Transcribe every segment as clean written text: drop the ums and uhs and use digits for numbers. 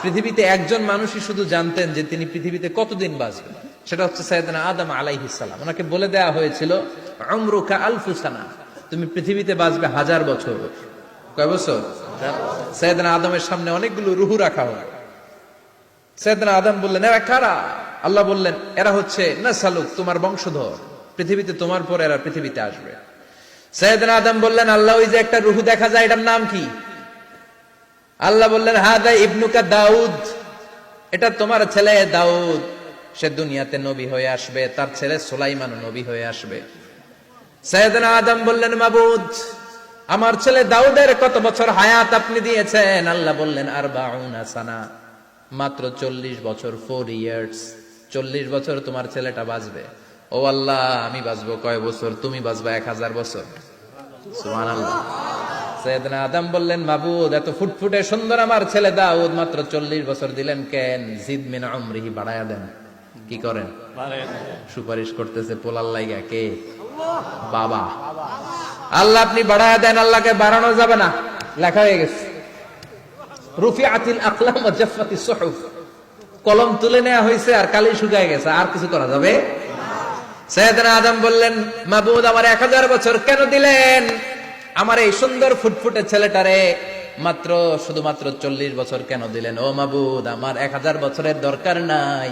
পৃথিবীতে একজন মানুষই শুধু জানতেন যে তিনি পৃথিবীতে কতদিন বাঁচবেন, সেটা হচ্ছে সাইয়েদনা আদম আলাইহিস সালাম। ওনাকে বলে দেয়া হয়েছিল উমরুকা আলফু সানা, তুমি পৃথিবীতে বাঁচবে 1000 বছর। কয় বছর? সাইয়েদনা আদমের সামনে অনেকগুলো রুহু রাখা হয়। সাইয়েদনা আদম বললেন, এরা কারা? আল্লাহ বললেন, এরা হচ্ছে নাসালুক, তোমার বংশধর, পৃথিবীতে তোমার পর এরা পৃথিবীতে আসবে। সাইয়েদনা আদম বললেন, আল্লাহ ওই যে একটা রুহু দেখা যায়, এটার নাম কি? আল্লাহ বললেন, হাদা ইবনুকা দাউদ, এটা তোমার ছেলে দাউদ, সে দুনিয়াতে নবী হয়ে আসবে, তার ছেলে সুলাইমান নবী হয়ে আসবে। সাইয়েদনা আদম বললেন, মাবুদ, আমার ছেলে দাউদের কত বছর হায়াত আপনি দিয়েছেন? আল্লাহ বললেন, 40 সানা, মাত্র 40 বছর, 4 ইয়ার্স, 40 বছর তোমার ছেলেটা বাঁচবে। ও আল্লাহ, আমি বাঁচবো কয় বছর? তুমি বাঁচবা 1000 বছর। সুবহানাল্লাহ। সাইয়েদনা আদম বললেন, মাবুদ, এত ফুটফুটে সুন্দর আমার ছেলে দাউদ, মাত্র 40 বছর দিলেন কেন? জিদ মিন উমরিহি, বাড়ায়া দেন। কি করেন? সুপারিশ করতেছে পোলার লাইগা কে? বাবা। আল্লাহ আপনি বাড়ায়া দেন। আল্লাহকে বাড়ানো যাবে না, লেখা হয়ে গেছে। রুফিআতিল আকলাম ওয়া জাফফাতিস সুহুফ, কলম তুলে নেওয়া হয়েছে আর কালি শুকায় গেছে, আর কিছু করা যাবে? সাইয়েদনা আদম বললেন, মাবুদ, আমার 1000 বছর কেন দিলেন? আমার এই সুন্দর ফুটফুটে ছেলেটারে মাত্র শুধুমাত্র 40 বছর কেন দিলেন? ও মাবুদ, আমার 1000 বছরের দরকার নাই,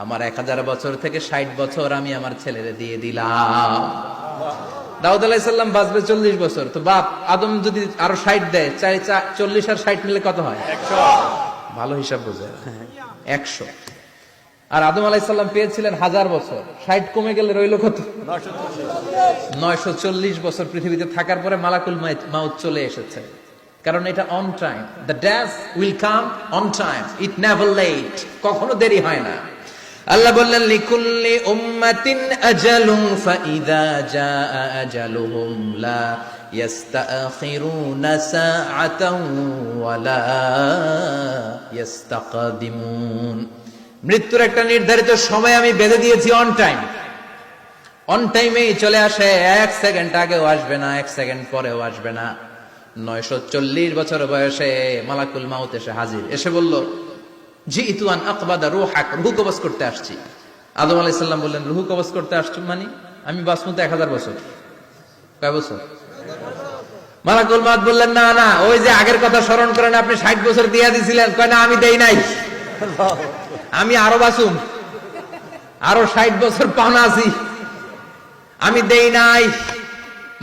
আমার 1000 বছর থেকে 60 বছর আমি আমার ছেলেরে দিয়ে দিলাম। দাউদ আলাইহিস সালাম বাঁচবে 40 বছর, তো বাপ আদম যদি আরো 60 দেয়, 40 আর 60 মিলে কত হয়? 100। ভালো হিসাব বোঝে, 100। আর আদম আলাইহিস সালাম পেয়েছিলেন 1000 বছর, 60 কমে গেলে রইল কত? 940 বছর পৃথিবীতে থাকার পরে মালাকুল মাউত চলে এসেছে। কারণ এটা on time, the death will come on time, it never late, কখনো দেরি হয় না। আল্লাহ বললেন, লিকুল্লি উম্মাতিন আজালুন ফাইযা জাআ আজালুহুম লা ইস্তাখিরুনা সাআতান ওয়া লা ইস্তাকদিমুন। মৃত্যুর একটা নির্ধারিত সময় আমি বেঁধে দিয়েছি, অন টাইম, অন টাইমেই চলে আসে, 1 সেকেন্ড আগেও আসবে না, 1 সেকেন্ড পরেও আসবে না। 940 বছর বয়সে মালাকুল মাউত এসে হাজির, এসে বলল, জিইতু আন আকবাদা রূহাক, রূহ কবজ করতে আসছি। আদম আলাইহিস সালাম বললেন, রূহ কবজ করতে আসছো মানে? আমি বাঁচবো তো 1000 বছর। কয় বছর? মালাকুল মাউত বললেন, না না, ওই যে আগের কথা স্মরণ করেন, আপনি 60 বছর দিয়া দিছিলেন। কয় না, আমি দেই নাই, আমি আরো বাঁচুম, আরো 60 বছর পাওনা আছি, আমি দেই নাই।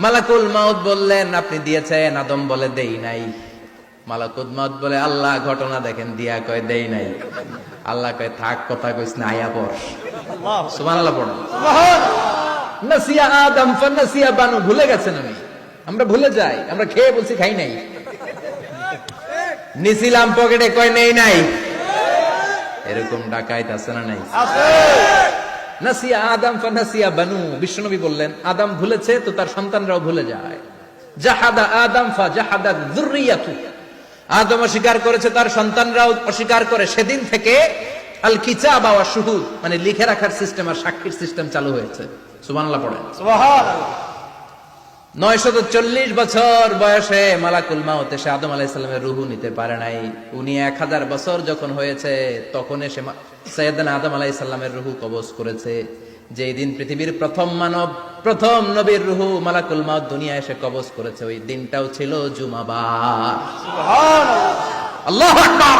মালাকুল মাউত বললেন, আপনি দিয়েছেন? আদম বলে, দেই নাই। মালাকুল মাউত বলে, আল্লাহ ঘটনা দেখেন, দিয়া কয় দেই নাই। আল্লাহ কয়, থাক, কথা কইস না, আয়া পড়। সুবহানাল্লাহ পড়ো। নাসিয়া আদম ফানাসিয়া বানু, ভুলে গেছেন উনি, আমরা ভুলে যাই, আমরা খেয়ে বলছি খাই নাই, নিছিলাম পকেটে, কয় নেই নাই। এরকম ডাকাইত আছে না নাই? নাসিয়া আদম ফানাসিয়া বানু, বিশ্বনবী বললেন, আদম ভুলেছে তো তার সন্তানরাও ভুলে যায়। জাহাদা আদম ফাজাহাদা যুররিয়াতু, আদম অস্বীকার করেছে, তার সন্তানরাও অস্বীকার করে। সেদিন থেকে আল কিতাবা ওয়া শুহুদ, মানে লিখে রাখার সিস্টেম আর সাক্ষীর সিস্টেম চালু হয়েছে। সুবহানাল্লাহ পড়েন। সুবহানাল্লাহ। 940 বছর বয়সে মালাকুল মাউত এসে আদম আলাইহিস সালামের রূহ নিতে পারে নাই। উনি 1000 বছর যখন হয়েছে তখন এসে সাইয়েদনা আদম আলাইহিস সালামের রূহ কবজ করেছে। যেই দিন পৃথিবীর প্রথম মানব, প্রথম নবীর রূহ মালাকুল মাউত দুনিয়া এসে কবজ করেছে, ওই দিনটাও ছিল জুমাবার। সুবহানাল্লাহ, আল্লাহু আকবার।